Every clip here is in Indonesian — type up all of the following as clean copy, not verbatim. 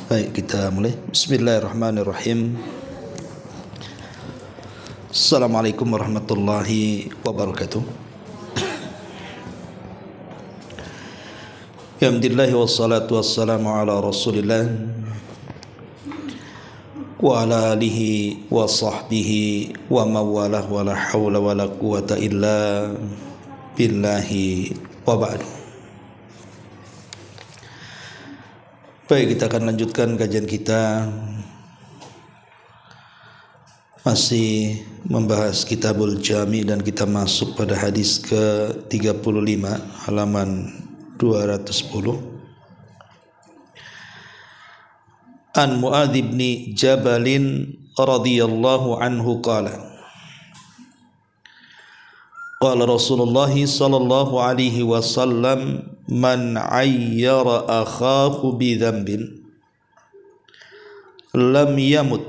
Baik, kita mulai. Bismillahirrahmanirrahim. Assalamualaikum warahmatullahi wabarakatuh. Alhamdulillah wassalatu wassalamu ala Rasulillah wa ala alihi wa sahbihi wa mawalah wa la hawla wa la quwata illa billahi wa ba'du. Baik, kita akan lanjutkan kajian kita, masih membahas Kitabul Jami, dan kita masuk pada hadis ke-35 halaman 210. An Mu'adz bin Jabal radhiyallahu anhu qala qala Rasulullah sallallahu alaihi wasallam man ayyara akhahu bi dhanbin lam yamut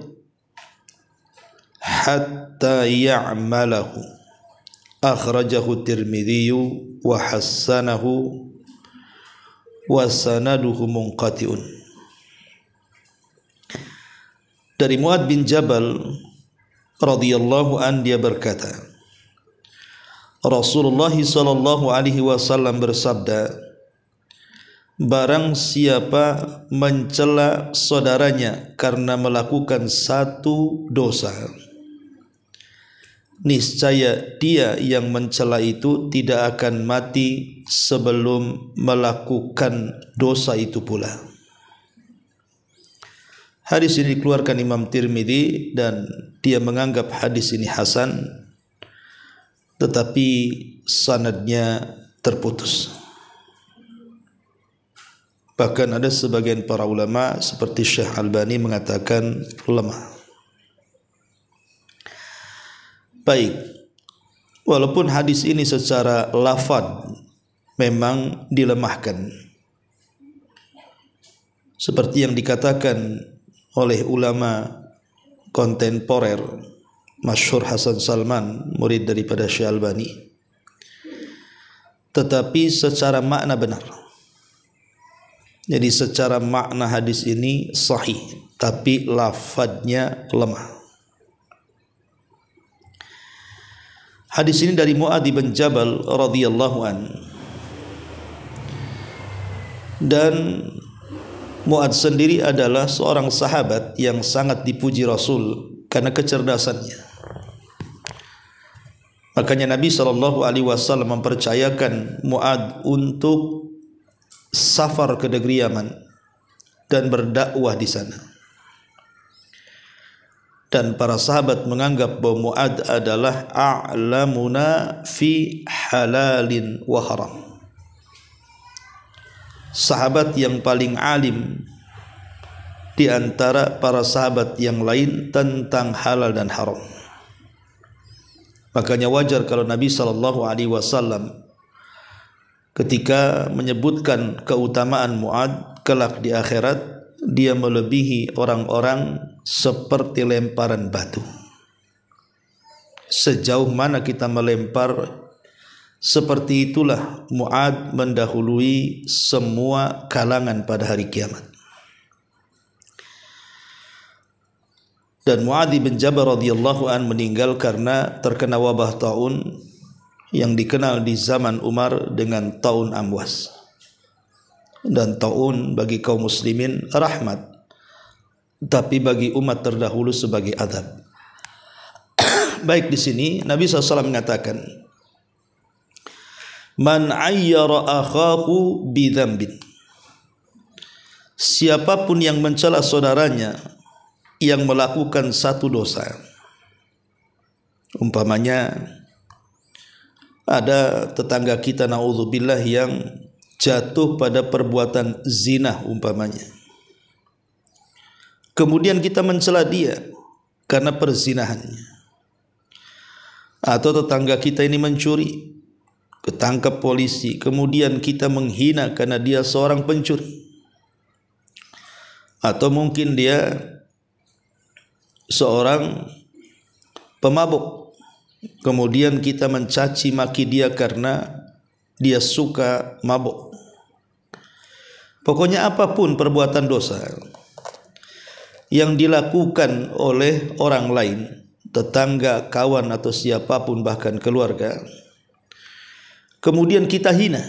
hatta ya'malahu akhrajahu Tirmidzi wa hassanahu wa sanaduhu munqati'un. Dari Mu'adz bin Jabal radhiyallahu an, dia berkata, Rasulullah sallallahu alaihi wasallam bersabda, barang siapa mencela saudaranya karena melakukan satu dosa, niscaya dia yang mencela itu tidak akan mati sebelum melakukan dosa itu pula. Hadis ini dikeluarkan Imam Tirmidzi dan dia menganggap hadis ini hasan, tetapi sanadnya terputus. Bahkan ada sebagian para ulama seperti Syekh Albani mengatakan lemah. Baik, walaupun hadis ini secara lafaz memang dilemahkan, seperti yang dikatakan oleh ulama kontemporer masyhur Hasan Salman, murid daripada Syekh Albani, tetapi secara makna benar. Jadi secara makna hadis ini sahih, tapi lafadznya lemah. Hadis ini dari Mu'adz bin Jabal radhiyallahu an, dan Mu'adz sendiri adalah seorang sahabat yang sangat dipuji Rasul karena kecerdasannya. Makanya Nabi SAW mempercayakan Mu'adz untuk safar ke negeri Yaman dan berdakwah di sana. Dan para sahabat menganggap bahwa Mu'adz adalah a'lamuna fi halalin wa haram, sahabat yang paling alim di antara para sahabat yang lain tentang halal dan haram. Makanya wajar kalau Nabi SAW ketika menyebutkan keutamaan Mu'adz kelak di akhirat, dia melebihi orang-orang seperti lemparan batu. Sejauh mana kita melempar, seperti itulah Mu'adz mendahului semua kalangan pada hari kiamat. Dan Mu'adz bin Jabal radhiyallahu an meninggal karena terkena wabah taun yang dikenal di zaman Umar dengan taun Amwas. Dan taun bagi kaum muslimin rahmat, tapi bagi umat terdahulu sebagai azab. Baik, di sini Nabi SAW mengatakan, man ayyara akhahu bi dzambin, siapapun yang mencela saudaranya yang melakukan satu dosa. Umpamanya ada tetangga kita naudzubillah yang jatuh pada perbuatan zina umpamanya, kemudian kita mencela dia karena perzinahannya. Atau tetangga kita ini mencuri, ketangkap polisi, kemudian kita menghina karena dia seorang pencuri. Atau mungkin dia seorang pemabuk, kemudian kita mencaci maki dia karena dia suka mabuk. Pokoknya apapun perbuatan dosa, yang dilakukan oleh orang lain, tetangga, kawan atau siapapun bahkan keluarga, kemudian kita hina,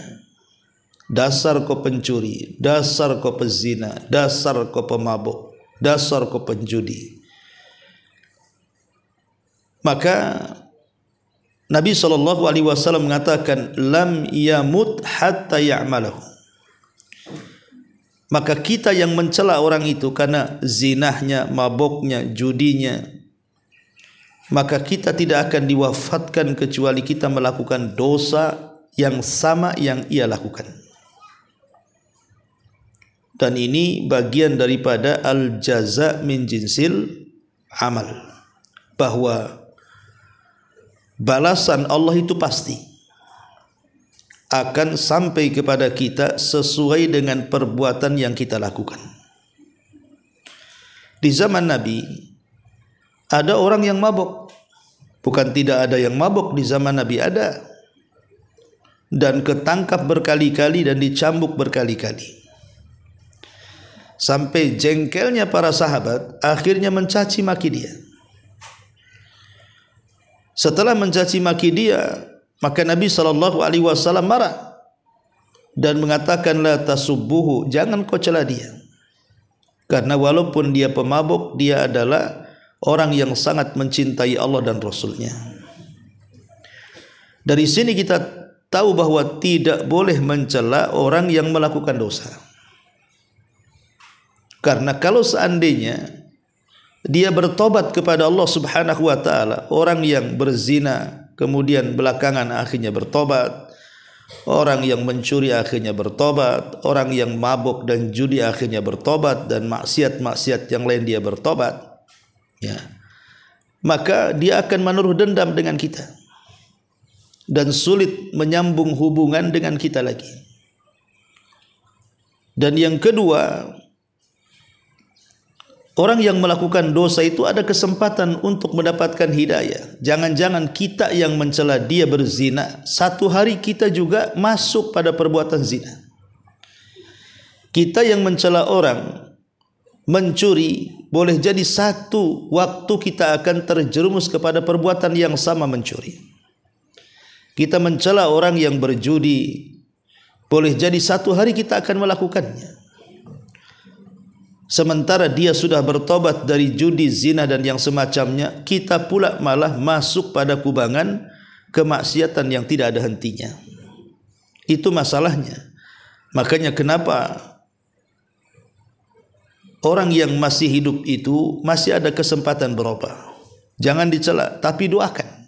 dasar kau pencuri, dasar kau pezina, dasar kau pemabuk, dasar kau penjudi, maka Nabi SAW mengatakan lam yamut hatta ya'malahu, maka kita yang mencela orang itu karena zinahnya, mabuknya, judinya, maka kita tidak akan diwafatkan kecuali kita melakukan dosa yang sama yang ia lakukan. Dan ini bagian daripada al-jaza min jinsil amal, bahwa balasan Allah itu pasti akan sampai kepada kita sesuai dengan perbuatan yang kita lakukan. Di zaman Nabi ada orang yang mabuk, bukan tidak ada yang mabuk, di zaman Nabi ada, dan ketangkap berkali-kali dan dicambuk berkali-kali, sampai jengkelnya para sahabat akhirnya mencaci maki dia. Setelah mencaci maki dia, maka Nabi SAW marah dan mengatakan la tasubbuhu, jangan kau cela dia, karena walaupun dia pemabuk, dia adalah orang yang sangat mencintai Allah dan Rasulnya. Dari sini kita tahu bahwa tidak boleh mencela orang yang melakukan dosa, karena kalau seandainya dia bertobat kepada Allah Subhanahu wa taala, orang yang berzina kemudian belakangan akhirnya bertobat, orang yang mencuri akhirnya bertobat, orang yang mabuk dan judi akhirnya bertobat, dan maksiat-maksiat yang lain dia bertobat, ya, maka dia akan menaruh dendam dengan kita dan sulit menyambung hubungan dengan kita lagi. Dan yang kedua, orang yang melakukan dosa itu ada kesempatan untuk mendapatkan hidayah. Jangan-jangan kita yang mencela dia berzina, satu hari kita juga masuk pada perbuatan zina. Kita yang mencela orang mencuri, boleh jadi satu waktu kita akan terjerumus kepada perbuatan yang sama mencuri. Kita mencela orang yang berjudi, boleh jadi satu hari kita akan melakukannya. Sementara dia sudah bertobat dari judi, zina dan yang semacamnya, kita pula malah masuk pada kubangan kemaksiatan yang tidak ada hentinya. Itu masalahnya. Makanya kenapa orang yang masih hidup itu masih ada kesempatan berubah. Jangan dicela, tapi doakan.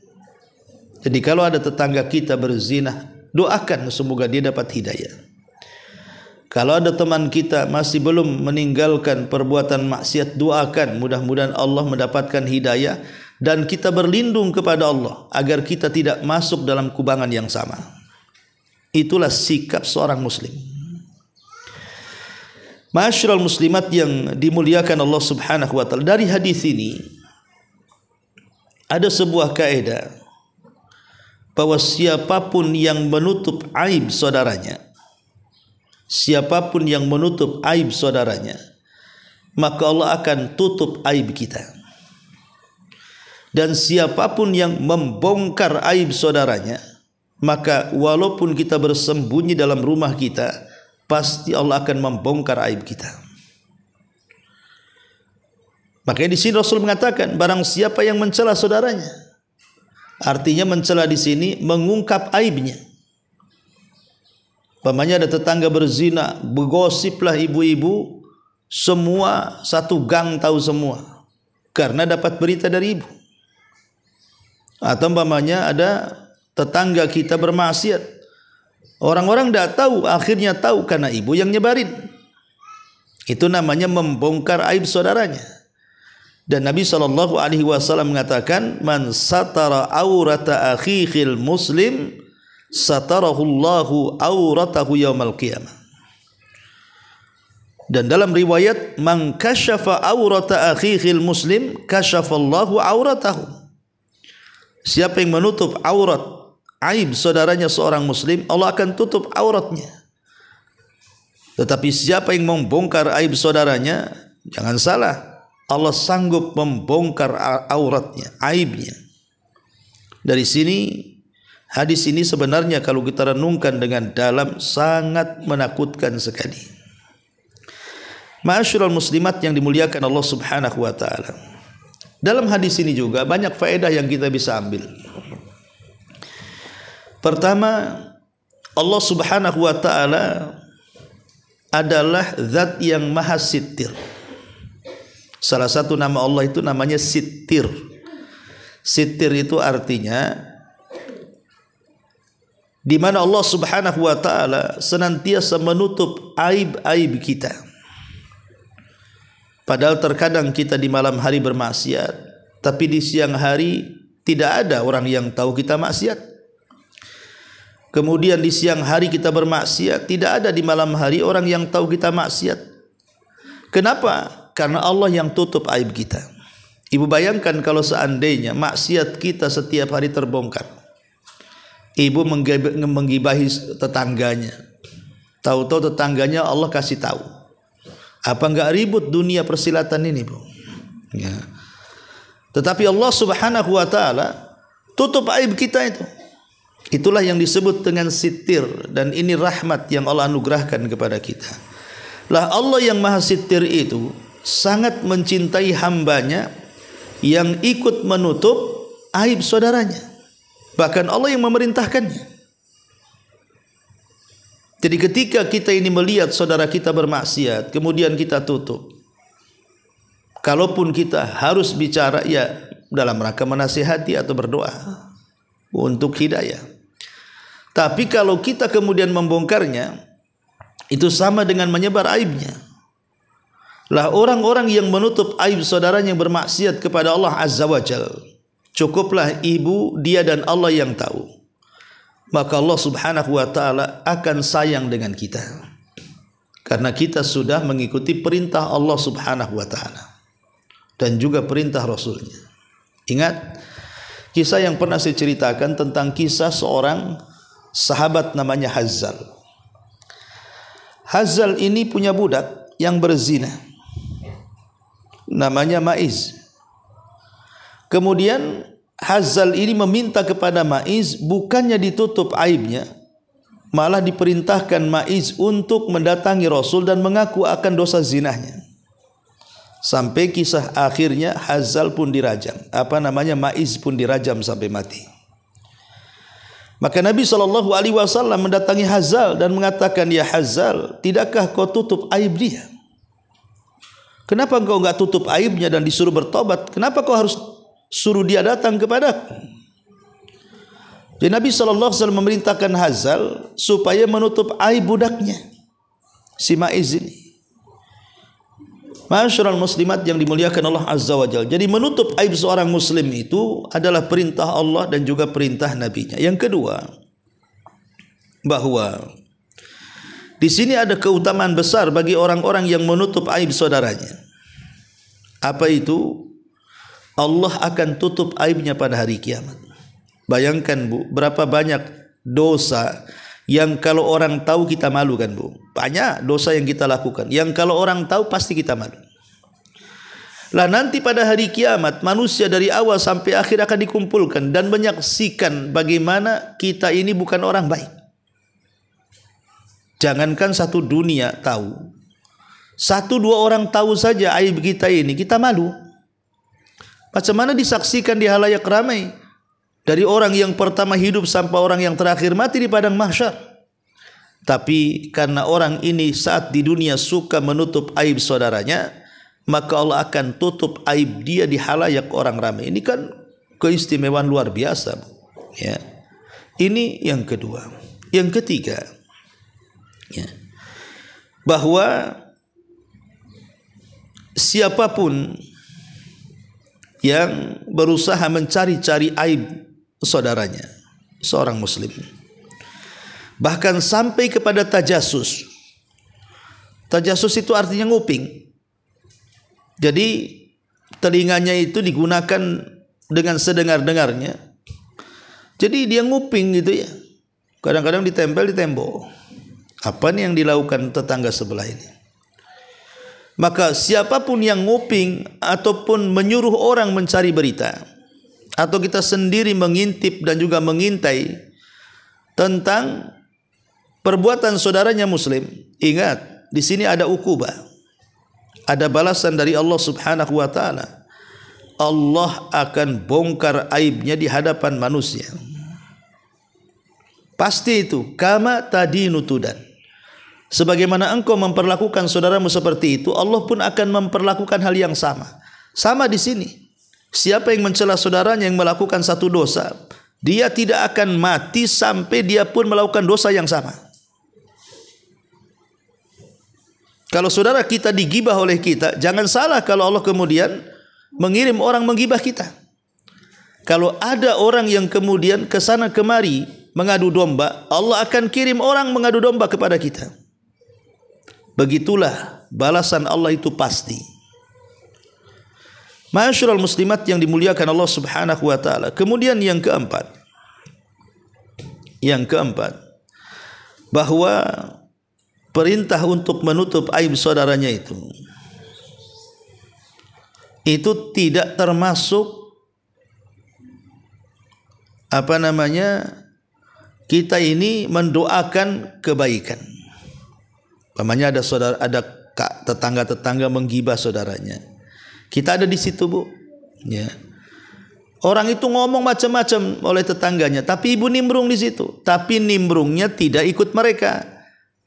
Jadi kalau ada tetangga kita berzina, doakan semoga dia dapat hidayah. Kalau ada teman kita masih belum meninggalkan perbuatan maksiat, doakan mudah-mudahan Allah mendapatkan hidayah, dan kita berlindung kepada Allah agar kita tidak masuk dalam kubangan yang sama. Itulah sikap seorang muslim. Ma'asyiral muslimat yang dimuliakan Allah Subhanahu wa taala, dari hadis ini ada sebuah kaidah bahwa siapapun yang menutup aib saudaranya, siapapun yang menutup aib saudaranya, maka Allah akan tutup aib kita. Dan siapapun yang membongkar aib saudaranya, maka walaupun kita bersembunyi dalam rumah kita, pasti Allah akan membongkar aib kita. Makanya di sini Rasul mengatakan barang siapa yang mencela saudaranya, artinya mencela di sini mengungkap aibnya. Pamannya ada tetangga berzina, bergosiplah ibu-ibu, semua satu gang tahu semua karena dapat berita dari ibu. Atau pamannya ada tetangga kita bermaksiat, orang-orang tidak tahu, akhirnya tahu karena ibu yang nyebarin. Itu namanya membongkar aib saudaranya. Dan Nabi SAW mengatakan, man satara aurata akhihil muslim satarahullahu auratahu yaumal qiyamah. Dan dalam riwayat, man kasyafa aurata akhihil muslim kasyafallahu auratahu. Siapa yang menutup aurat aib saudaranya seorang muslim, Allah akan tutup auratnya. Tetapi siapa yang membongkar aib saudaranya, jangan salah, Allah sanggup membongkar auratnya, aibnya. Dari sini, hadis ini sebenarnya kalau kita renungkan dengan dalam sangat menakutkan sekali. Ma'asyiral muslimat yang dimuliakan Allah Subhanahu wa taala. Dalam hadis ini juga banyak faedah yang kita bisa ambil. Pertama, Allah Subhanahu wa taala adalah zat yang maha sittir. Salah satu nama Allah itu namanya sittir. Sittir itu artinya di mana Allah Subhanahu wa taala senantiasa menutup aib-aib kita. Padahal terkadang kita di malam hari bermaksiat, tapi di siang hari tidak ada orang yang tahu kita maksiat. Kemudian di siang hari kita bermaksiat, tidak ada di malam hari orang yang tahu kita maksiat. Kenapa? Karena Allah yang tutup aib kita. Ibu bayangkan kalau seandainya maksiat kita setiap hari terbongkar. Ibu menggibahi tetangganya. Tahu-tahu tetangganya Allah kasih tahu. Apa enggak ribut dunia persilatan ini, Bu? Ya. Tetapi Allah Subhanahu wa taala tutup aib kita itu. Itulah yang disebut dengan sitir, dan ini rahmat yang Allah anugerahkan kepada kita. Lah Allah yang maha sitir itu sangat mencintai hambanya yang ikut menutup aib saudaranya. Bahkan Allah yang memerintahkannya. Jadi ketika kita ini melihat saudara kita bermaksiat, kemudian kita tutup. Kalaupun kita harus bicara, ya dalam rangka menasihati atau berdoa untuk hidayah. Tapi kalau kita kemudian membongkarnya, itu sama dengan menyebar aibnya. Lah orang-orang yang menutup aib saudaranya yang bermaksiat kepada Allah Azza wa Jalla, cukuplah ibu, dia dan Allah yang tahu. Maka Allah Subhanahu wa taala akan sayang dengan kita. Karena kita sudah mengikuti perintah Allah Subhanahu wa taala dan juga perintah Rasulnya. Ingat kisah yang pernah saya ceritakan tentang kisah seorang sahabat namanya Hazzal. Hazzal ini punya budak yang berzina, namanya Maiz. Kemudian Hazzal ini meminta kepada Maiz, bukannya ditutup aibnya, malah diperintahkan Maiz untuk mendatangi Rasul dan mengaku akan dosa zinahnya. Sampai kisah akhirnya Hazzal pun dirajam. Maiz pun dirajam sampai mati. Maka Nabi SAW mendatangi Hazzal dan mengatakan, ya Hazzal, tidakkah kau tutup aib dia? Kenapa engkau enggak tutup aibnya dan disuruh bertobat? Kenapa kau harus suruh dia datang kepadaku? Jadi Nabi SAW memerintahkan Hazzal supaya menutup aib budaknya, si Maiz ini. Ma'asyiral muslimat yang dimuliakan Allah Azza wa Jalla. Jadi menutup aib seorang muslim itu adalah perintah Allah dan juga perintah Nabi-Nya. Yang kedua, bahwa di sini ada keutamaan besar bagi orang-orang yang menutup aib saudaranya. Apa itu? Allah akan tutup aibnya pada hari kiamat. Bayangkan, Bu, berapa banyak dosa yang kalau orang tahu kita malu, kan, Bu? Banyak dosa yang kita lakukan yang kalau orang tahu pasti kita malu. Lah nanti pada hari kiamat manusia dari awal sampai akhir akan dikumpulkan dan menyaksikan bagaimana kita ini bukan orang baik. Jangankan satu dunia tahu, 1-2 orang tahu saja aib kita ini, kita malu. Macam mana disaksikan di halayak ramai, dari orang yang pertama hidup sampai orang yang terakhir mati di padang mahsyar. Tapi karena orang ini saat di dunia suka menutup aib saudaranya, maka Allah akan tutup aib dia di halayak orang ramai. Ini kan keistimewaan luar biasa, Bu. Ya. Ini yang kedua. Yang ketiga, ya, bahwa siapapun yang berusaha mencari-cari aib saudaranya, seorang muslim, bahkan sampai kepada tajasus. Tajasus itu artinya nguping. Jadi telinganya itu digunakan dengan sedengar-dengarnya. Jadi dia nguping gitu ya. Kadang-kadang ditempel di tembok. Apa nih yang dilakukan tetangga sebelah ini? Maka siapapun yang nguping ataupun menyuruh orang mencari berita, atau kita sendiri mengintip dan juga mengintai tentang perbuatan saudaranya muslim, ingat, di sini ada ukubah, ada balasan dari Allah Subhanahu wa taala. Allah akan bongkar aibnya di hadapan manusia. Pasti itu, kama tadinu tudan. Sebagaimana engkau memperlakukan saudaramu seperti itu, Allah pun akan memperlakukan hal yang sama. Sama di sini. Siapa yang mencela saudaranya yang melakukan satu dosa, dia tidak akan mati sampai dia pun melakukan dosa yang sama. Kalau saudara kita digibah oleh kita, jangan salah kalau Allah kemudian mengirim orang menggibah kita. Kalau ada orang yang kemudian kesana kemari mengadu domba, Allah akan kirim orang mengadu domba kepada kita. Begitulah balasan Allah itu pasti. Ma'asyiral muslimat yang dimuliakan Allah Subhanahu wa taala. Kemudian yang keempat, bahwa perintah untuk menutup aib saudaranya itu tidak termasuk kita ini mendoakan kebaikan. Umpamanya ada tetangga-tetangga menggibah saudaranya. Kita ada di situ, Bu. Ya. Orang itu ngomong macam-macam oleh tetangganya, tapi ibu nimbrung di situ. Tapi nimbrungnya tidak ikut mereka.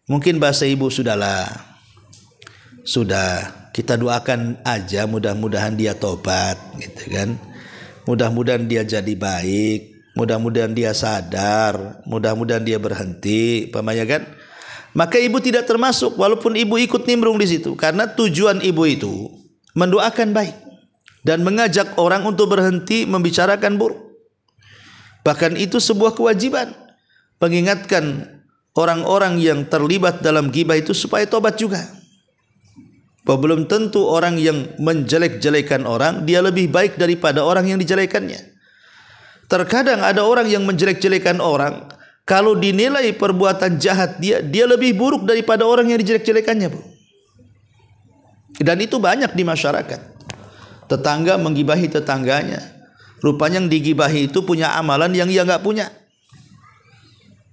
Mungkin bahasa ibu, sudah, kita doakan aja, mudah-mudahan dia tobat, gitu kan. Mudah-mudahan dia jadi baik, mudah-mudahan dia sadar, mudah-mudahan dia berhenti, umpamanya kan. Maka ibu tidak termasuk walaupun ibu ikut nimbrung di situ, karena tujuan ibu itu mendoakan baik dan mengajak orang untuk berhenti membicarakan buruk. Bahkan itu sebuah kewajiban, mengingatkan orang-orang yang terlibat dalam ghibah itu supaya tobat juga. Belum tentu orang yang menjelek-jelekan orang dia lebih baik daripada orang yang dijelekannya. Terkadang ada orang yang menjelek-jelekan orang, kalau dinilai perbuatan jahat dia lebih buruk daripada orang yang dijelek-jelekannya, Bu. Dan itu banyak di masyarakat. Tetangga menggibahi tetangganya. Rupanya yang digibahi itu punya amalan yang ia enggak punya.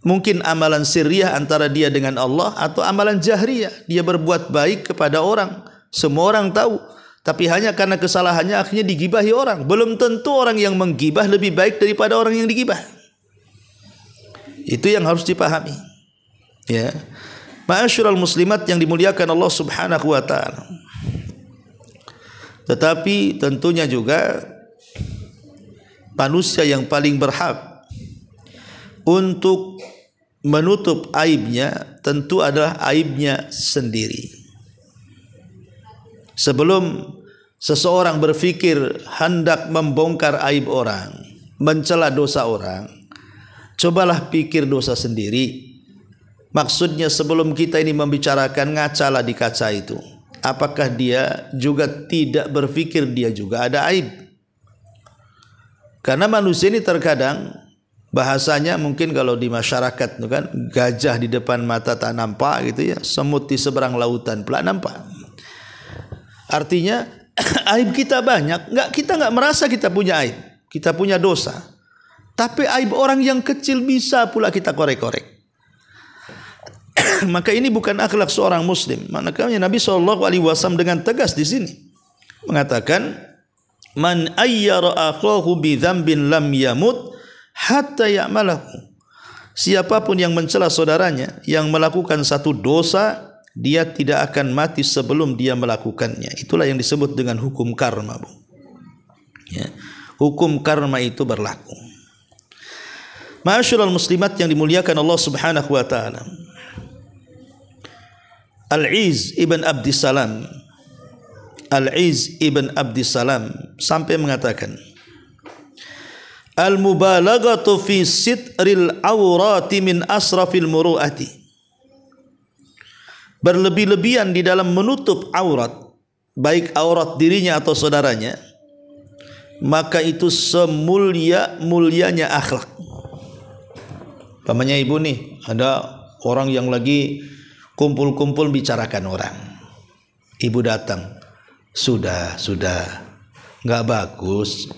Mungkin amalan sirriyah antara dia dengan Allah, atau amalan jahriyah. Dia berbuat baik kepada orang, semua orang tahu, tapi hanya karena kesalahannya akhirnya digibahi orang. Belum tentu orang yang menggibah lebih baik daripada orang yang digibah. Itu yang harus dipahami. Ya. Ma'asyiral muslimat yang dimuliakan Allah Subhanahu wa taala. Tetapi tentunya juga manusia yang paling berhak untuk menutup aibnya tentu adalah aibnya sendiri. Sebelum seseorang berpikir hendak membongkar aib orang, mencela dosa orang, cobalah pikir dosa sendiri. Maksudnya sebelum kita ini membicarakan, ngacalah di kaca itu. Apakah dia juga tidak berpikir dia juga ada aib? Karena manusia ini terkadang bahasanya mungkin kalau di masyarakat itu kan, gajah di depan mata tak nampak gitu ya, semut di seberang lautan pula nampak. Artinya aib kita banyak, kita nggak merasa kita punya aib, kita punya dosa. Tapi aib orang yang kecil bisa pula kita korek-korek. Maka ini bukan akhlak seorang muslim. Makanya Nabi SAW dengan tegas di sini mengatakan, man ayyara akhahu bi dzambin lam yamut hatta ya'malahu. Siapapun yang mencela saudaranya yang melakukan satu dosa, dia tidak akan mati sebelum dia melakukannya. Itulah yang disebut dengan hukum karma, Bu. Ya. Hukum karma itu berlaku. Ma'asyiral muslimat yang dimuliakan Allah Subhanahu wa taala. Al-Iz ibn Abdissalam sampai mengatakan, al-mubalaghatu fi sitril awrati min asrafil muru'ati. Berlebih-lebihan di dalam menutup aurat, baik aurat dirinya atau saudaranya, maka itu semulia-mulianya akhlak. Pamannya ibu nih, ada orang yang lagi kumpul-kumpul bicarakan orang. Ibu datang, sudah, nggak bagus.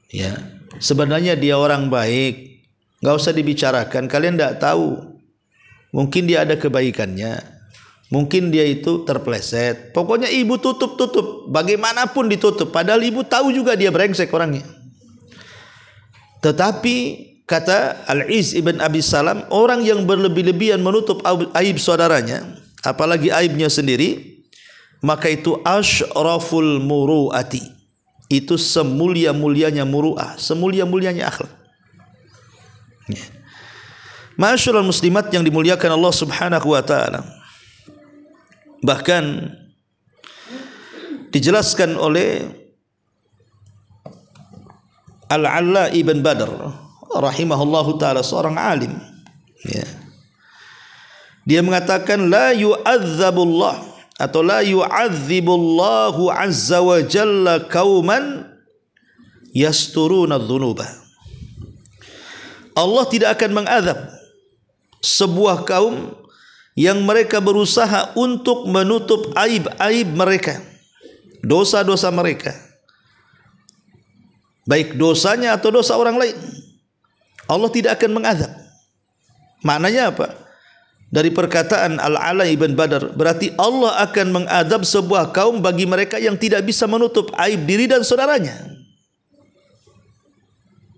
Ya, sebenarnya dia orang baik, nggak usah dibicarakan. Kalian nggak tahu, mungkin dia ada kebaikannya, mungkin dia itu terpleset. Pokoknya ibu tutup, bagaimanapun ditutup. Padahal ibu tahu juga dia brengsek orangnya. Tetapi kata Al-Iz ibn Abi Salam, orang yang berlebih-lebihan menutup aib saudaranya, apalagi aibnya sendiri, maka itu asyraful muru'ati. Itu semulia-mulianya muru'ah, semulia-mulianya akhlak. Ma'asyiral muslimat yang dimuliakan Allah Subhanahu wa taala. Bahkan dijelaskan oleh Al-Alla ibn Badr rahimahullahu taala, seorang alim, ya. Dia mengatakan la yu'adzabullah atau la yu'adzibullahu azza wa jalla qauman yasturuna dzunuba. Allah tidak akan mengazab sebuah kaum yang mereka berusaha untuk menutup aib-aib mereka, dosa-dosa mereka, baik dosanya atau dosa orang lain. Allah tidak akan mengazab. Maknanya apa? Dari perkataan Al-Ala ibn Badr, berarti Allah akan mengadab sebuah kaum bagi mereka yang tidak bisa menutup aib diri dan saudaranya.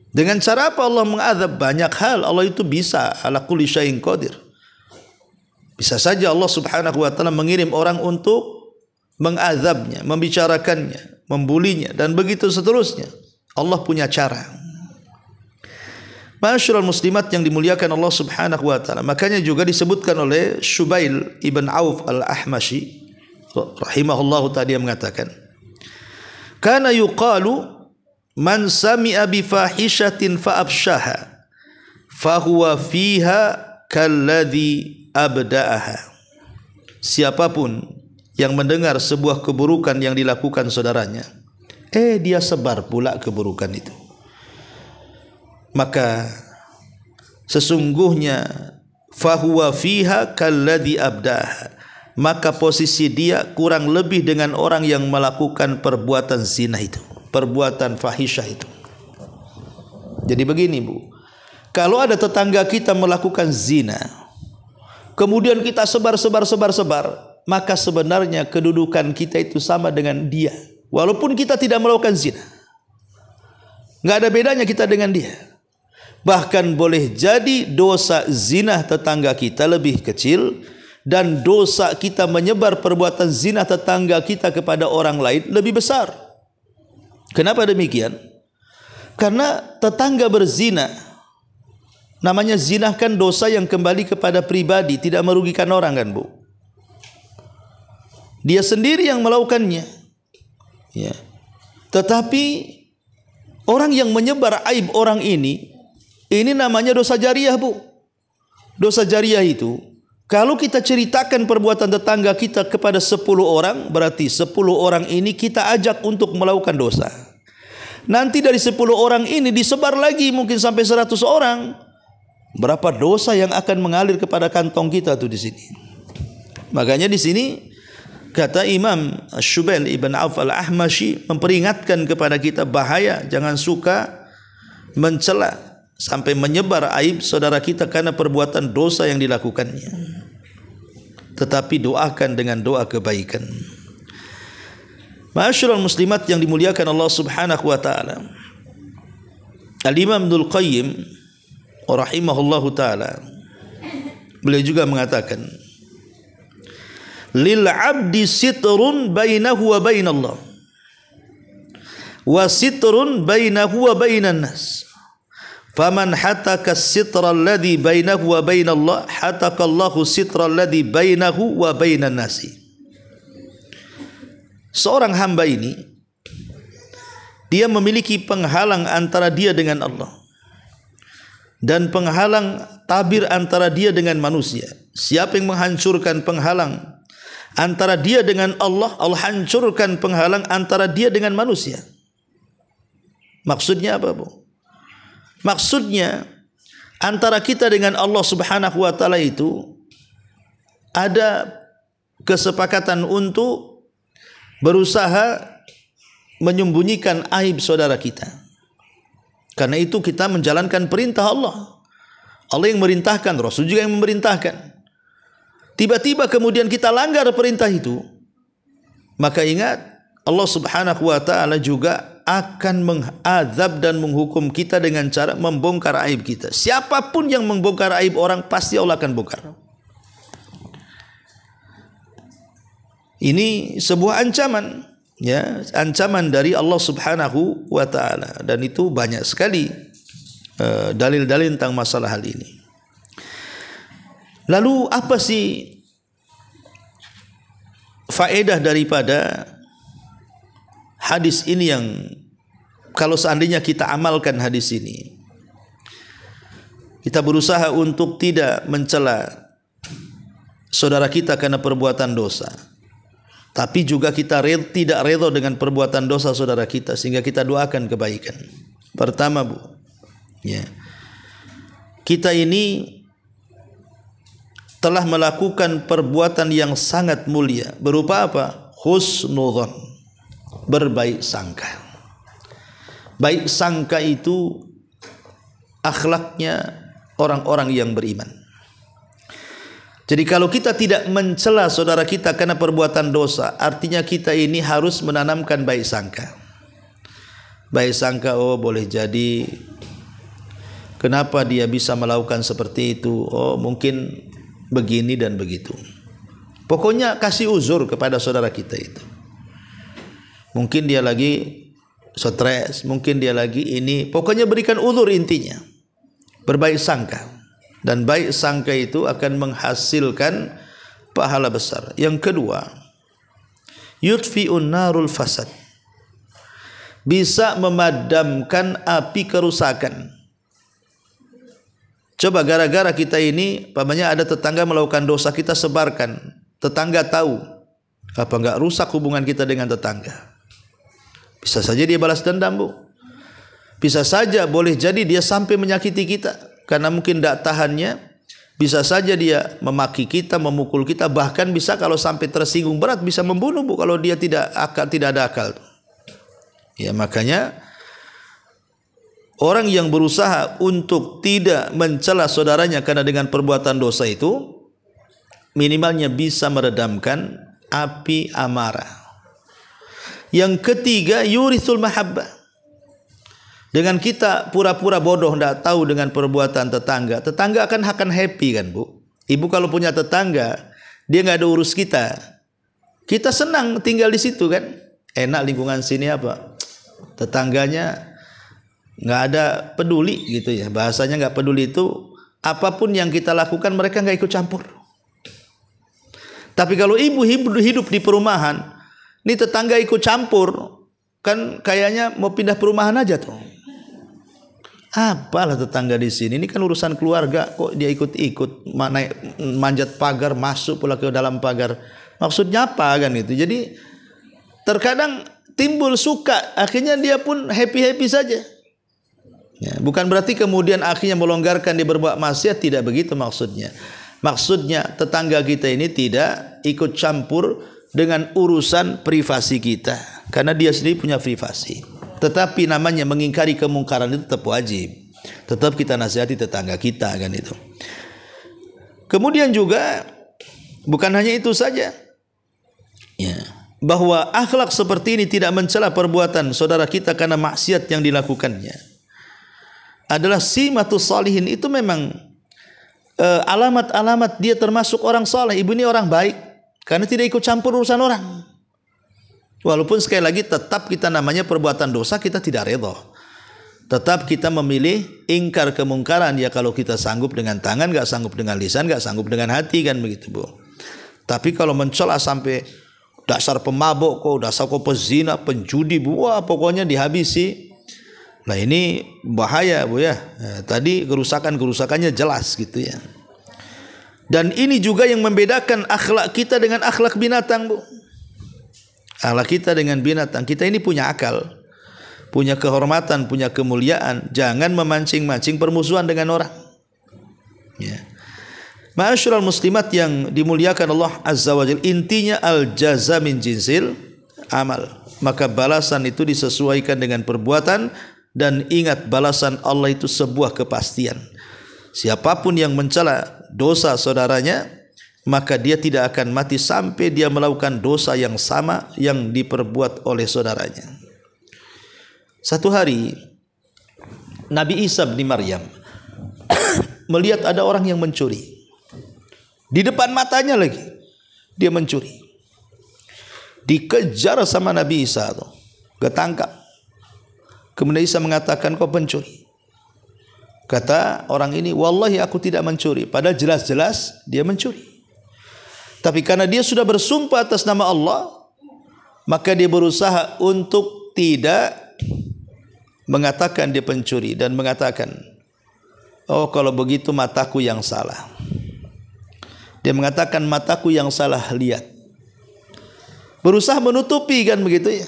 Dengan cara apa Allah mengadab? Banyak hal. Allah itu bisa, ala kulli syai'in qadir. Bisa saja Allah Subhanahu wa taala mengirim orang untuk mengadabnya, membicarakannya, membulinya, dan begitu seterusnya. Allah punya cara. Ma'asyiral muslimat yang dimuliakan Allah Subhanahu wa taala. Makanya juga disebutkan oleh Syubail ibn Auf al-Ahmashi rahimahullahu taala, dia mengatakan, kana yuqalu man sami'a bi fahishatin fa abshaha fa huwa fiha kalladhi abda'aha. Siapapun yang mendengar sebuah keburukan yang dilakukan saudaranya, dia sebar pula keburukan itu, maka sesungguhnya fahuwa fiha kalladhi abdaha, maka posisi dia kurang lebih dengan orang yang melakukan perbuatan zina itu, perbuatan fahisyah itu. Jadi begini Bu, kalau ada tetangga kita melakukan zina, kemudian kita sebar, maka sebenarnya kedudukan kita itu sama dengan dia, walaupun kita tidak melakukan zina. Nggak ada bedanya kita dengan dia. Bahkan boleh jadi dosa zina tetangga kita lebih kecil, dan dosa kita menyebar perbuatan zina tetangga kita kepada orang lain lebih besar. Kenapa demikian? Karena tetangga berzina, namanya zina kan dosa yang kembali kepada pribadi, tidak merugikan orang kan Bu. Dia sendiri yang melakukannya, ya. Tetapi orang yang menyebar aib orang ini namanya dosa jariah Bu. Dosa jariah itu, kalau kita ceritakan perbuatan tetangga kita kepada 10 orang, berarti 10 orang ini kita ajak untuk melakukan dosa. Nanti dari 10 orang ini disebar lagi mungkin sampai 100 orang. Berapa dosa yang akan mengalir kepada kantong kita tuh di sini. Makanya di sini kata Imam Syubail ibn Auf al-Ahmashi memperingatkan kepada kita bahaya, jangan suka mencela sampai menyebar aib saudara kita karena perbuatan dosa yang dilakukannya. Tetapi doakan dengan doa kebaikan. Ma'asyiral muslimat yang dimuliakan Allah Subhanahu wa taala. Al-Imam Ibnul Qayyim rahimahullahu taala, beliau juga mengatakan, lil 'abdi sitrun bainahu wa bainallah wa sitrun bainahu wa bainan nas. Faman hataka as-sitra alladhi bainahu wa bainallah hataka Allahu sitra alladhi bainahu wa bainan nasi. Seorang hamba ini, dia memiliki penghalang antara dia dengan Allah dan penghalang tabir antara dia dengan manusia. Siapa yang menghancurkan penghalang antara dia dengan Allah, Allah hancurkan penghalang antara dia dengan manusia. Maksudnya apa Bu? Maksudnya antara kita dengan Allah Subhanahu wa taala itu ada kesepakatan untuk berusaha menyembunyikan aib saudara kita. Karena itu kita menjalankan perintah Allah. Allah yang merintahkan, Rasul juga yang memerintahkan. Tiba-tiba kemudian kita langgar perintah itu, maka ingat Allah Subhanahu wa taala juga akan mengazab dan menghukum kita dengan cara membongkar aib kita. Siapapun yang membongkar aib orang, pasti Allah akan bongkar. Ini sebuah ancaman, ya, ancaman dari Allah Subhanahu wa taala, dan itu banyak sekali dalil-dalil tentang masalah hal ini. Lalu apa sih faedah daripada hadis ini yang kalau seandainya kita amalkan hadis ini, kita berusaha untuk tidak mencela saudara kita karena perbuatan dosa, tapi juga kita tidak redha dengan perbuatan dosa saudara kita, sehingga kita doakan kebaikan. Pertama, Bu, ya, kita ini telah melakukan perbuatan yang sangat mulia, berupa apa? Husnudzon, berbaik sangka. Baik sangka itu akhlaknya orang-orang yang beriman. Jadi kalau kita tidak mencela saudara kita karena perbuatan dosa, artinya kita ini harus menanamkan baik sangka. Baik sangka, oh boleh jadi kenapa dia bisa melakukan seperti itu, oh mungkin begini dan begitu. Pokoknya kasih uzur kepada saudara kita itu. Mungkin dia lagi stres, mungkin dia lagi ini, pokoknya berikan uzur intinya. Berbaik sangka, dan baik sangka itu akan menghasilkan pahala besar. Yang kedua, yutfi'un narul fasad, bisa memadamkan api kerusakan. Coba gara-gara kita ini, pamannya ada tetangga melakukan dosa, kita sebarkan, tetangga tahu, apa enggak rusak hubungan kita dengan tetangga? Bisa saja dia balas dendam, Bu. Bisa saja, boleh jadi dia sampai menyakiti kita karena mungkin tidak tahannya. Bisa saja dia memaki kita, memukul kita, bahkan bisa kalau sampai tersinggung berat bisa membunuh, Bu, kalau dia tidak ada akal. Ya, makanya orang yang berusaha untuk tidak mencela saudaranya karena dengan perbuatan dosa itu, minimalnya bisa meredamkan api amarah. Yang ketiga, yurithul mahabbah. Dengan kita pura-pura bodoh, tidak tahu dengan perbuatan tetangga, tetangga akan happy kan, Bu. Ibu kalau punya tetangga, dia nggak ada urus kita, kita senang tinggal di situ kan. Enak lingkungan sini apa? Tetangganya nggak ada peduli gitu ya. Bahasanya nggak peduli itu apapun yang kita lakukan mereka nggak ikut campur. Tapi kalau ibu hidup di perumahan, ini tetangga ikut campur, kan kayaknya mau pindah perumahan aja tuh. Apalah tetangga di sini, ini kan urusan keluarga, kok dia ikut-ikut manjat pagar, masuk pula ke dalam pagar. Maksudnya apa kan itu? Jadi terkadang timbul suka, akhirnya dia pun happy-happy saja. Ya, bukan berarti kemudian akhirnya melonggarkan dia berbuat maksiat, tidak begitu maksudnya. Maksudnya tetangga kita ini tidak ikut campur dengan urusan privasi kita, karena dia sendiri punya privasi. Tetapi namanya mengingkari kemungkaran itu tetap wajib. Tetap kita nasihati tetangga kita kan itu. Kemudian juga bukan hanya itu saja, ya, bahwa akhlak seperti ini tidak mencela perbuatan saudara kita karena maksiat yang dilakukannya adalah simatus salihin. Itu memang alamat-alamat dia termasuk orang saleh. Ibu ini orang baik karena tidak ikut campur urusan orang. Walaupun sekali lagi tetap kita namanya perbuatan dosa, kita tidak redha. Tetap kita memilih ingkar kemungkaran, ya kalau kita sanggup dengan tangan, enggak sanggup dengan lisan, enggak sanggup dengan hati kan begitu, Bu. Tapi kalau mencela sampai dasar pemabuk kau, dasar kau pezina, penjudi, Bu, wah pokoknya dihabisi. Nah ini bahaya, Bu ya. Nah, tadi kerusakannya jelas gitu ya. Dan ini juga yang membedakan akhlak kita dengan akhlak binatang, Bu. Akhlak kita dengan binatang, kita ini punya akal, punya kehormatan, punya kemuliaan. Jangan memancing-mancing permusuhan dengan orang. Ya. Ma'asyiral muslimat yang dimuliakan Allah Azza wa Jalla, intinya al jaza min jinsil amal, maka balasan itu disesuaikan dengan perbuatan. Dan ingat, balasan Allah itu sebuah kepastian. Siapapun yang mencela dosa saudaranya, maka dia tidak akan mati sampai dia melakukan dosa yang sama yang diperbuat oleh saudaranya. Satu hari Nabi Isa bin Maryam melihat ada orang yang mencuri. Di depan matanya lagi dia mencuri. Dikejar sama Nabi Isa tuh, ketangkap. Kemudian Isa mengatakan, kau pencuri. Kata orang ini, wallahi aku tidak mencuri. Padahal jelas-jelas dia mencuri. Tapi karena dia sudah bersumpah atas nama Allah, maka dia berusaha untuk tidak mengatakan dia pencuri. Dan mengatakan, oh kalau begitu mataku yang salah. Dia mengatakan, mataku yang salah lihat. Berusaha menutupi kan begitu ya.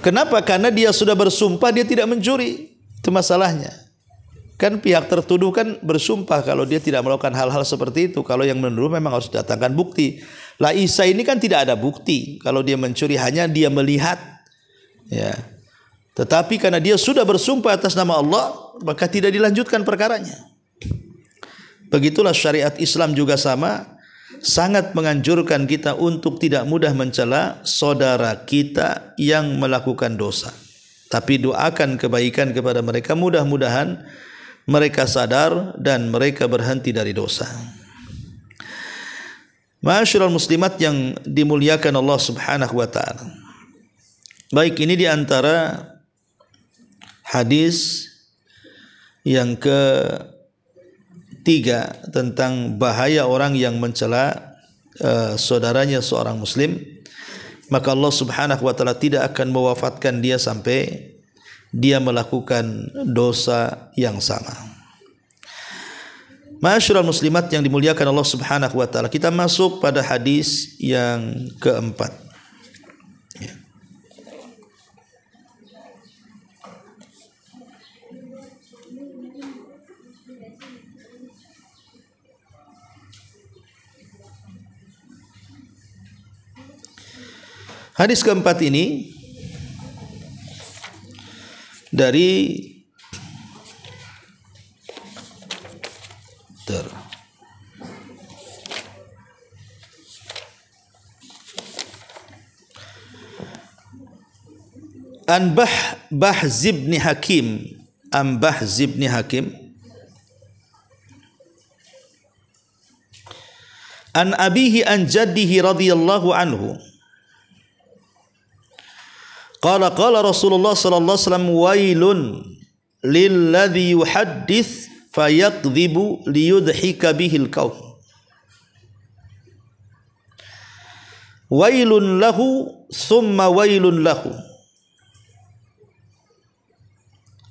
Kenapa? Karena dia sudah bersumpah dia tidak mencuri. Itu masalahnya. Kan pihak tertuduh kan bersumpah kalau dia tidak melakukan hal-hal seperti itu. Kalau yang menuduh memang harus datangkan bukti. Lah Isa ini kan tidak ada bukti kalau dia mencuri, hanya dia melihat. Ya. Tetapi karena dia sudah bersumpah atas nama Allah, maka tidak dilanjutkan perkaranya. Begitulah syariat Islam juga sama. Sangat menganjurkan kita untuk tidak mudah mencela saudara kita yang melakukan dosa. Tapi doakan kebaikan kepada mereka, mudah-mudahan mereka sadar dan mereka berhenti dari dosa. Ma'asyiral muslimat yang dimuliakan Allah Subhanahu wa taala. Baik, ini di antara hadis yang ketiga tentang bahaya orang yang mencela saudaranya seorang muslim. Maka Allah Subhanahu wa taala tidak akan mewafatkan dia sampai dia melakukan dosa yang sama. Ma'asyiral muslimat yang dimuliakan Allah Subhanahu wa taala, kita masuk pada hadis yang keempat. Hadis keempat ini dari An Bahz bin Hakim, An Bahz bin Hakim, an abihi an jaddihi radhiyallahu anhu. Qala Rasulullah sallallahu alaihi wasallam, wailun lilladzi yuhaddits fayakdzibu liyudhika bihil qaum. Wailun lahu thumma wailun lahu.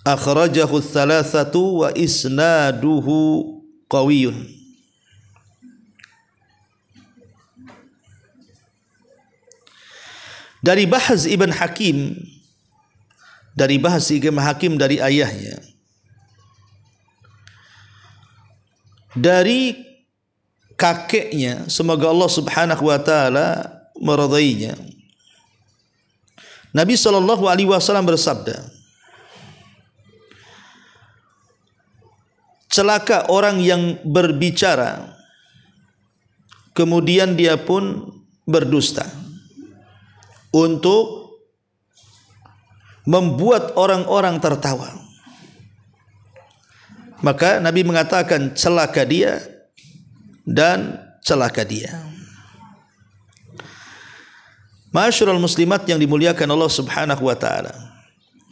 Akhrajahu tsalatsatu wa isnaduhu qawiyyun. Dari Bahz ibn Hakim, dari Bahz ibn Hakim dari ayahnya, dari kakeknya, semoga Allah Subhanahu wa taala meridainya. Nabi sallallahu alaihi wasallam bersabda, celaka orang yang berbicara kemudian dia pun berdusta untuk membuat orang-orang tertawa. Maka Nabi mengatakan, celaka dia dan celaka dia. Ma'asyiral muslimat yang dimuliakan Allah Subhanahu wa taala.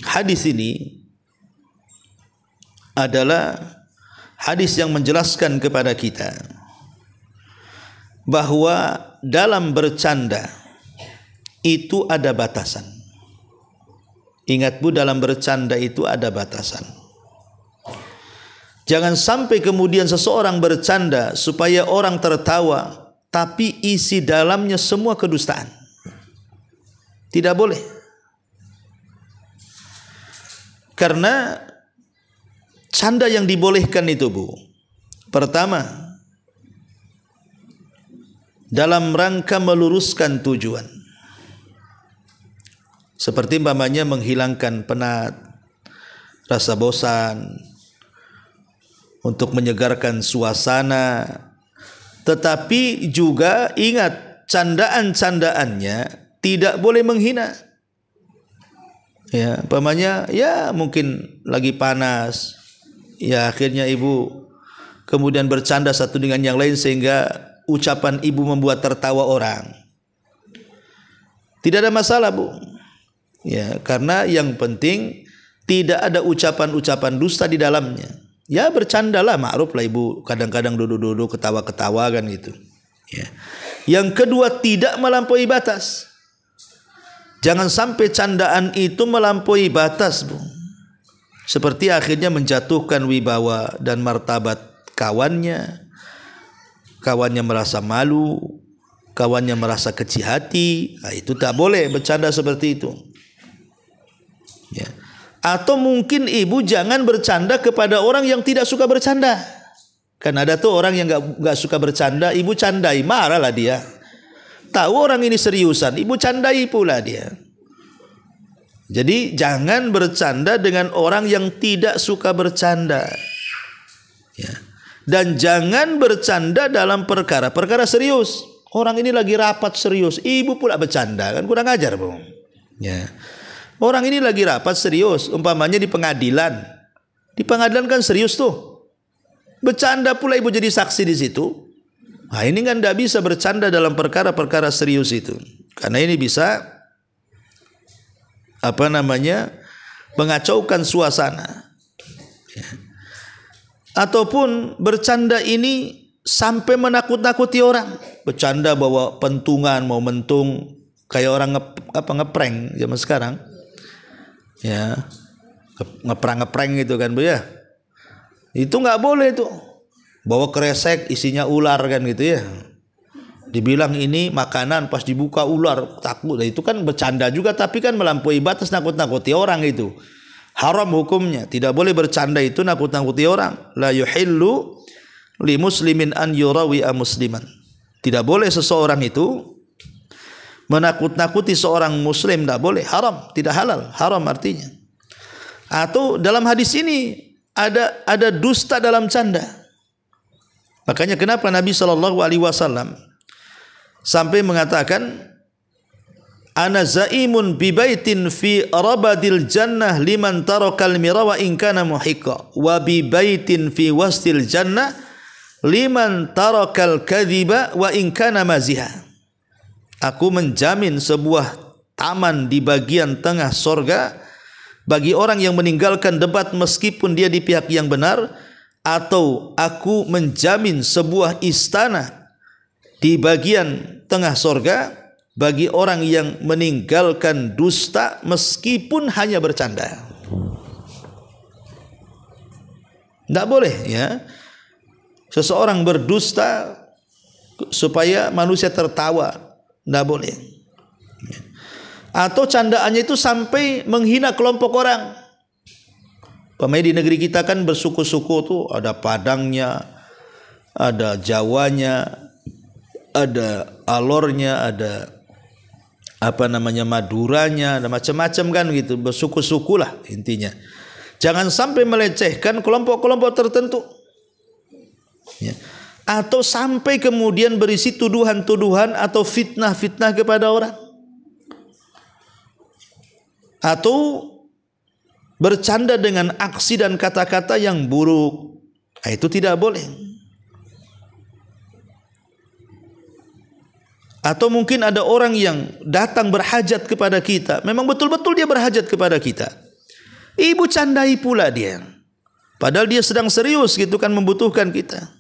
Hadis ini adalah hadis yang menjelaskan kepada kita bahwa dalam bercanda itu ada batasan. Ingat Bu, dalam bercanda itu ada batasan. Jangan sampai kemudian seseorang bercanda supaya orang tertawa, tapi isi dalamnya semua kedustaan. Tidak boleh. Karena canda yang dibolehkan itu Bu, pertama, dalam rangka meluruskan tujuan. Seperti umpamanya menghilangkan penat, rasa bosan, untuk menyegarkan suasana. Tetapi juga ingat, candaan-candaannya tidak boleh menghina. Ya, umpamanya ya mungkin lagi panas, ya akhirnya ibu kemudian bercanda satu dengan yang lain sehingga ucapan ibu membuat tertawa orang. Tidak ada masalah, Bu. Ya, karena yang penting tidak ada ucapan-ucapan dusta di dalamnya. Ya bercandalah, ma'ruf lah ibu, kadang-kadang duduk-duduk ketawa-ketawa kan gitu. Ya. Yang kedua, tidak melampaui batas. Jangan sampai candaan itu melampaui batas, Bu. Seperti akhirnya menjatuhkan wibawa dan martabat kawannya. Kawannya merasa malu, kawannya merasa kecil hati. Nah, itu tak boleh bercanda seperti itu. Ya. Atau mungkin ibu jangan bercanda kepada orang yang tidak suka bercanda. Kan ada tuh orang yang gak suka bercanda, ibu candai, marahlah dia. Tahu orang ini seriusan, ibu candai pula dia. Jadi jangan bercanda dengan orang yang tidak suka bercanda. Ya. Dan jangan bercanda dalam perkara serius. Orang ini lagi rapat serius, ibu pula bercanda, kan kurang ajar, Bu. Ya. Orang ini lagi rapat serius, umpamanya di pengadilan. Di pengadilan kan serius tuh. Bercanda pula ibu jadi saksi di situ. Nah, ini kan tidak bisa bercanda dalam perkara-perkara serius itu. Karena ini bisa mengacaukan suasana. Ya. Ataupun bercanda ini sampai menakut-nakuti orang. Bercanda bawa pentungan, mau mentung, kayak orang ngeprank zaman sekarang. Ya, ngeprank gitu kan, Bu ya. Itu nggak boleh tuh. Bawa kresek isinya ular kan gitu ya. Dibilang ini makanan, pas dibuka ular, takut. Itu kan bercanda juga, tapi kan melampaui batas, nakut-nakuti orang itu. Haram hukumnya. Tidak boleh bercanda itu nakut-nakuti orang. La yuhillu li muslimin an yurawi'a musliman. Tidak boleh seseorang itu menakut-nakuti seorang muslim, tidak boleh, haram, tidak halal, haram artinya. Atau dalam hadis ini ada dusta dalam canda. Makanya kenapa Nabi SAW sampai mengatakan, ana zaimun bi baitin fi rabadil jannah liman tarakal mira wa in kana muhiqqa wa bi baitin fi wastil jannah liman tarakal kadhiba wa in kana maziha. Aku menjamin sebuah taman di bagian tengah sorga bagi orang yang meninggalkan debat meskipun dia di pihak yang benar, atau aku menjamin sebuah istana di bagian tengah sorga bagi orang yang meninggalkan dusta meskipun hanya bercanda. Tidak boleh ya seseorang berdusta supaya manusia tertawa. Tidak boleh. Atau candaannya itu sampai menghina kelompok orang. Pemain di negeri kita kan bersuku-suku tuh, ada Padangnya, ada Jawanya, ada Alornya, ada Maduranya, ada macam-macam kan gitu, bersuku-suku lah intinya. Jangan sampai melecehkan kelompok-kelompok tertentu. Ya. Atau sampai kemudian berisi tuduhan-tuduhan atau fitnah-fitnah kepada orang. Atau bercanda dengan aksi dan kata-kata yang buruk. Nah, itu tidak boleh. Atau mungkin ada orang yang datang berhajat kepada kita. Memang betul-betul dia berhajat kepada kita. Ibu candai pula dia. Padahal dia sedang serius gitu kan, membutuhkan kita.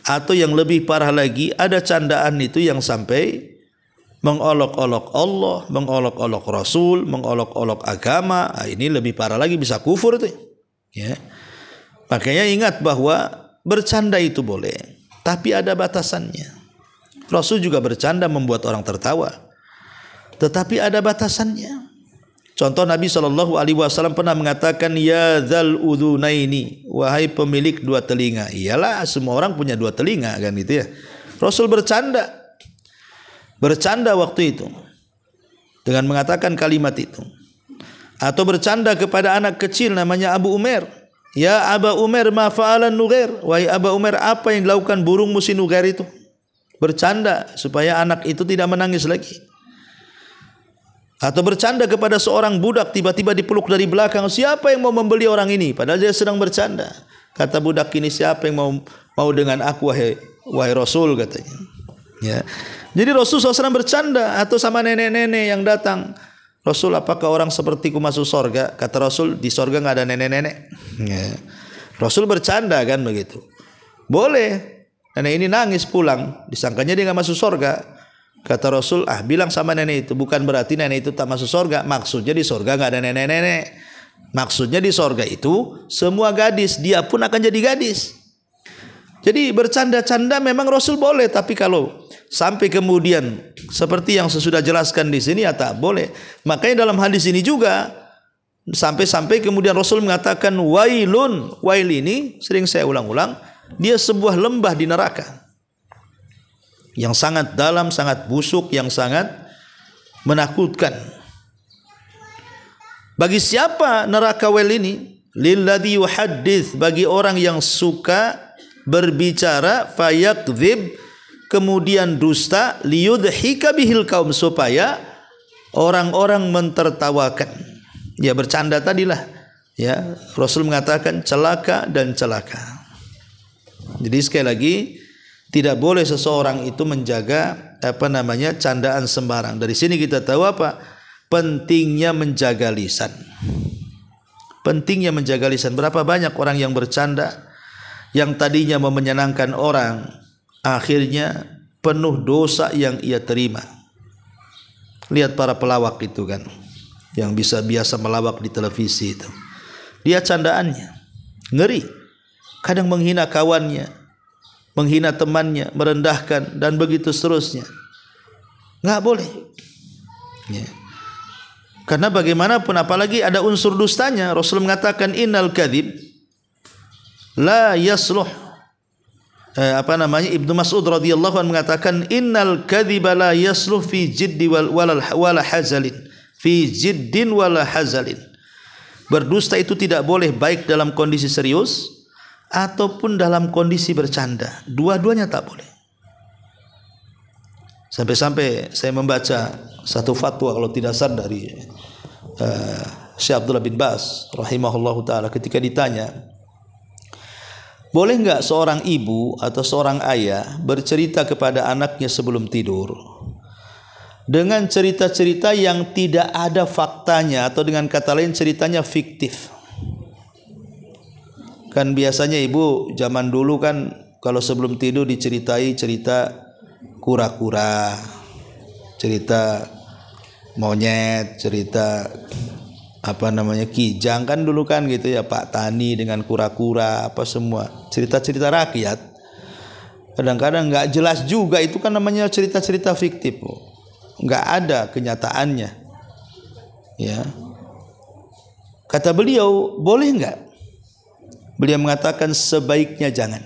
Atau yang lebih parah lagi, ada candaan itu yang sampai mengolok-olok Allah, mengolok-olok Rasul, mengolok-olok agama. Nah, ini lebih parah lagi, bisa kufur tuh. Ya. Makanya ingat bahwa bercanda itu boleh, tapi ada batasannya. Rasul juga bercanda membuat orang tertawa, tetapi ada batasannya. Contoh Nabi SAW pernah mengatakan, ya dzal udhunaini, wahai pemilik dua telinga. Iyalah, semua orang punya dua telinga kan gitu ya. Rasul bercanda waktu itu. dengan mengatakan kalimat itu. Atau bercanda kepada anak kecil namanya Abu Umair. Ya Aba Umair ma fa'alan Nughair. Wahai Aba Umair, apa yang dilakukan burungmu si Nughair itu? Bercanda supaya anak itu tidak menangis lagi. Atau bercanda kepada seorang budak, tiba-tiba dipeluk dari belakang, siapa yang mau membeli orang ini? Padahal dia sedang bercanda. Kata budak ini, siapa yang mau dengan aku wahai Rasul, katanya. Ya. Jadi Rasul SAW bercanda. Atau sama nenek-nenek yang datang, Rasul, apakah orang sepertiku masuk sorga? Kata Rasul, di sorga nggak ada nenek-nenek. Ya. Rasul bercanda kan begitu. Boleh. Nenek ini nangis pulang, disangkanya dia nggak masuk sorga. Kata Rasul, bilang sama nenek itu, bukan berarti nenek itu tak masuk sorga. Maksudnya di sorga nggak ada nenek-nenek. Maksudnya di sorga itu semua gadis, dia pun akan jadi gadis. Jadi bercanda-canda memang Rasul boleh, tapi kalau sampai kemudian seperti yang sesudah jelaskan di sini ya tak boleh. Makanya dalam hadis ini juga sampai kemudian Rasul mengatakan wailun. Wail ini sering saya ulang-ulang, dia sebuah lembah di neraka yang sangat dalam, sangat busuk, yang sangat menakutkan. Bagi siapa neraka wail ini? Lilladzi yuhaddits, bagi orang yang suka berbicara, fayakdzib, kemudian dusta, liyudhika bihil kaum, supaya orang-orang mentertawakan. Ya bercanda tadilah. Ya, Rasul mengatakan celaka dan celaka. Jadi sekali lagi, tidak boleh seseorang itu menjaga candaan sembarang. Dari sini kita tahu apa? Pentingnya menjaga lisan. Pentingnya menjaga lisan. Berapa banyak orang yang bercanda yang tadinya mau menyenangkan orang, akhirnya penuh dosa yang ia terima. Lihat para pelawak itu kan, yang biasa melawak di televisi itu. Dia candaannya ngeri. Kadang menghina kawannya, menghina temannya, merendahkan, dan begitu seterusnya. Nggak boleh. Ya. Karena bagaimanapun, apalagi ada unsur dustanya. Rasul mengatakan innal kadhib la yasluh. Ibnu Mas'ud radhiyallahu anhu mengatakan innal kadhiba la yasluh fi jiddi wala hazalin. Fi jiddin wala hazalin. Berdusta itu tidak boleh baik dalam kondisi serius ataupun dalam kondisi bercanda. Dua-duanya tak boleh. Sampai-sampai saya membaca satu fatwa kalau tidak salah dari Syekh Abdullah bin Baz rahimahullahu taala, ketika ditanya, boleh enggak seorang ibu atau seorang ayah bercerita kepada anaknya sebelum tidur dengan cerita-cerita yang tidak ada faktanya, atau dengan kata lain ceritanya fiktif. Kan biasanya ibu zaman dulu kan kalau sebelum tidur diceritai cerita kura-kura, cerita monyet, cerita kijang kan dulu kan gitu ya, Pak Tani dengan kura-kura apa semua, cerita-cerita rakyat. Kadang-kadang nggak jelas juga, itu kan namanya cerita-cerita fiktif, nggak ada kenyataannya. Ya, kata beliau, boleh nggak? Beliau mengatakan sebaiknya jangan,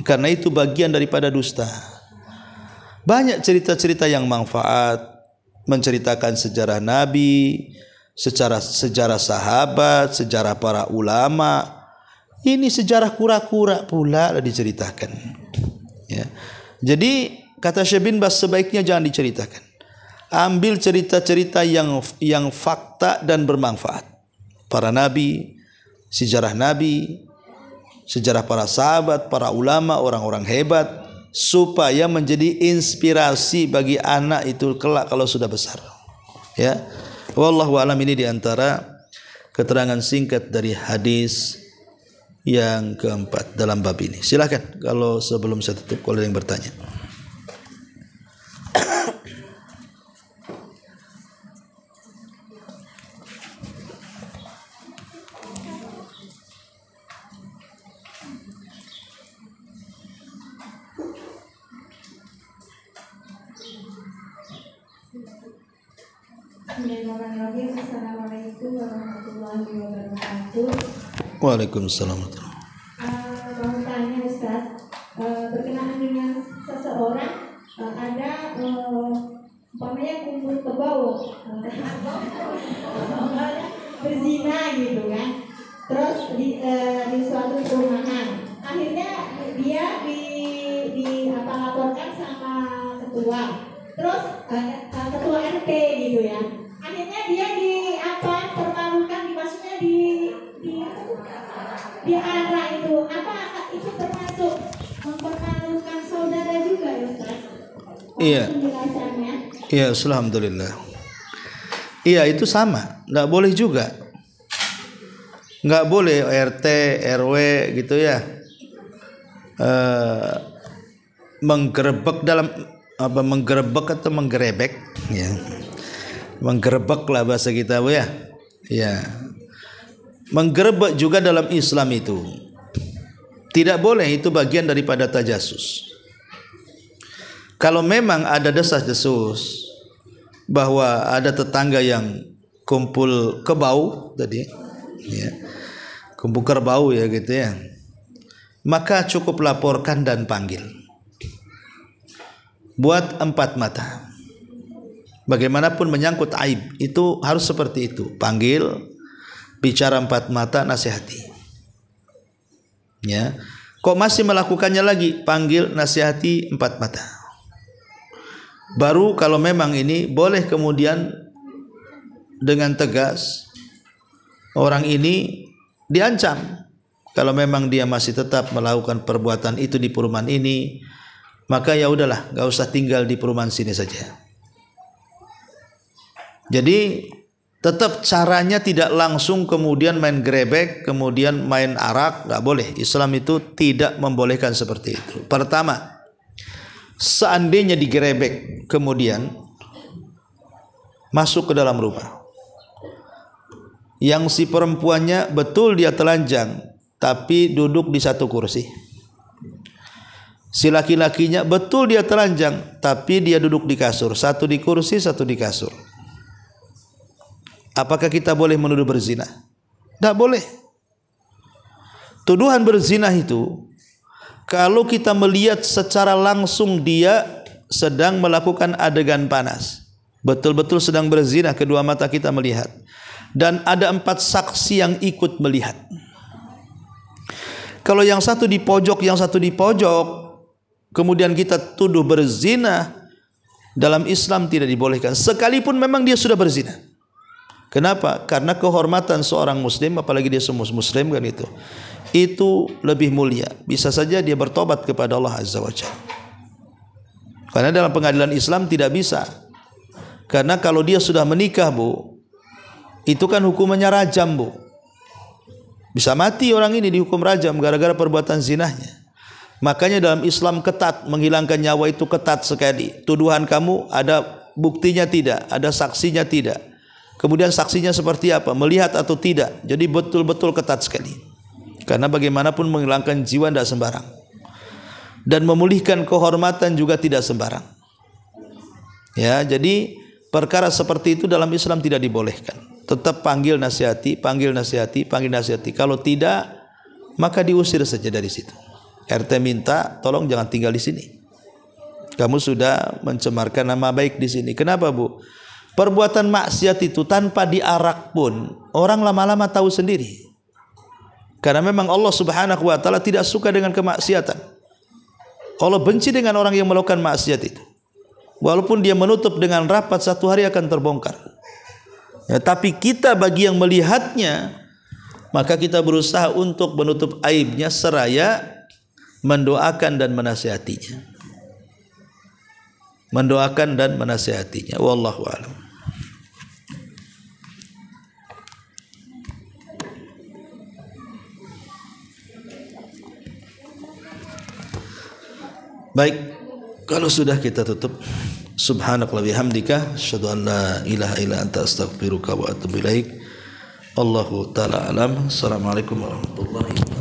karena itu bagian daripada dusta. Banyak cerita-cerita yang manfaat, menceritakan sejarah Nabi, sejarah sahabat, sejarah para ulama. Ini sejarah kura-kura pula diceritakan. Ya. Jadi kata Syekh bin Baz, sebaiknya jangan diceritakan. Ambil cerita-cerita yang fakta dan bermanfaat. Para nabi, sejarah nabi, sejarah para sahabat, para ulama, orang-orang hebat, supaya menjadi inspirasi bagi anak itu kelak kalau sudah besar. Ya. Wallahu a'lam. Ini diantara keterangan singkat dari hadis yang keempat dalam bab ini. Silakan kalau sebelum saya tutup, kalau ada yang bertanya. Assalamualaikum warahmatullahi wabarakatuh. Waalaikumsalam. Mau tanya Ustaz, berkenaan dengan seseorang ada umpamanya kumpul kebo ketua. Terus ketua RT gitu ya. Akhirnya dia permalukan, maksudnya di arah itu. Apa itu termasuk mempermalukan saudara juga ya Ustaz? Iya. Penjelasannya. Iya, alhamdulillah. Iya, itu sama. Nggak boleh juga. Nggak boleh RT, RW gitu ya. Menggerebek atau menggerebek ya. Menggerebek lah bahasa kita Bu ya. Ya. Menggerebek juga dalam Islam itu tidak boleh, itu bagian daripada tajasus. Kalau memang ada desas-desus bahwa ada tetangga yang kumpul kebau tadi ya. Kumpul kerbau ya gitu ya. Maka cukup laporkan dan panggil. Buat 4 mata. Bagaimanapun menyangkut aib itu harus seperti itu. Panggil, bicara 4 mata, nasihati. Ya. Kok masih melakukannya lagi? Panggil, nasihati 4 mata. Baru kalau memang ini boleh kemudian dengan tegas orang ini diancam. Kalau memang dia masih tetap melakukan perbuatan itu di perumahan ini, maka ya udahlah, gak usah tinggal di perumahan sini saja. Jadi tetap caranya tidak langsung kemudian main grebek, kemudian main arak, gak boleh. Islam itu tidak membolehkan seperti itu. Pertama, seandainya digerebek kemudian masuk ke dalam rumah, yang si perempuannya betul dia telanjang tapi duduk di satu kursi, si laki-lakinya betul dia telanjang tapi dia duduk di kasur, satu di kursi satu di kasur, apakah kita boleh menuduh berzina? Tidak boleh. Tuduhan berzina itu kalau kita melihat secara langsung dia sedang melakukan adegan panas, betul-betul sedang berzina, kedua mata kita melihat, dan ada 4 saksi yang ikut melihat. Kalau yang satu di pojok, yang satu di pojok, kemudian kita tuduh berzina, dalam Islam tidak dibolehkan, sekalipun memang dia sudah berzina. Kenapa? Karena kehormatan seorang muslim, apalagi dia muslim kan itu lebih mulia. Bisa saja dia bertobat kepada Allah Azza wa Jalla. Karena dalam pengadilan Islam tidak bisa. Karena kalau dia sudah menikah Bu, itu kan hukumannya rajam Bu. Bisa mati orang ini dihukum rajam gara-gara perbuatan zinahnya. Makanya dalam Islam ketat, menghilangkan nyawa itu ketat sekali. Tuduhan kamu ada buktinya tidak, ada saksinya tidak. Kemudian saksinya seperti apa, melihat atau tidak. Jadi betul-betul ketat sekali. Karena bagaimanapun menghilangkan jiwa tidak sembarang. Dan memulihkan kehormatan juga tidak sembarang. Ya, jadi perkara seperti itu dalam Islam tidak dibolehkan. Tetap panggil nasihati, panggil nasihati, panggil nasihati. Kalau tidak, maka diusir saja dari situ. RT minta, tolong jangan tinggal di sini. Kamu sudah mencemarkan nama baik di sini. Kenapa Bu? Perbuatan maksiat itu tanpa diarak pun orang lama-lama tahu sendiri. Karena memang Allah Subhanahu wa taala tidak suka dengan kemaksiatan. Allah benci dengan orang yang melakukan maksiat itu. Walaupun dia menutup dengan rapat, satu hari akan terbongkar. Ya, tapi kita bagi yang melihatnya, maka kita berusaha untuk menutup aibnya seraya mendoakan dan menasihatinya. Mendoakan dan menasihatinya. Wallahu a'lam. Baik, kalau sudah kita tutup. Subhanakallah bihamdika asyhadu an la ilaha illa anta astaghfiruka wa atubu ilaik. Allahu taala alam. Assalamualaikum warahmatullahi wabarakatuh.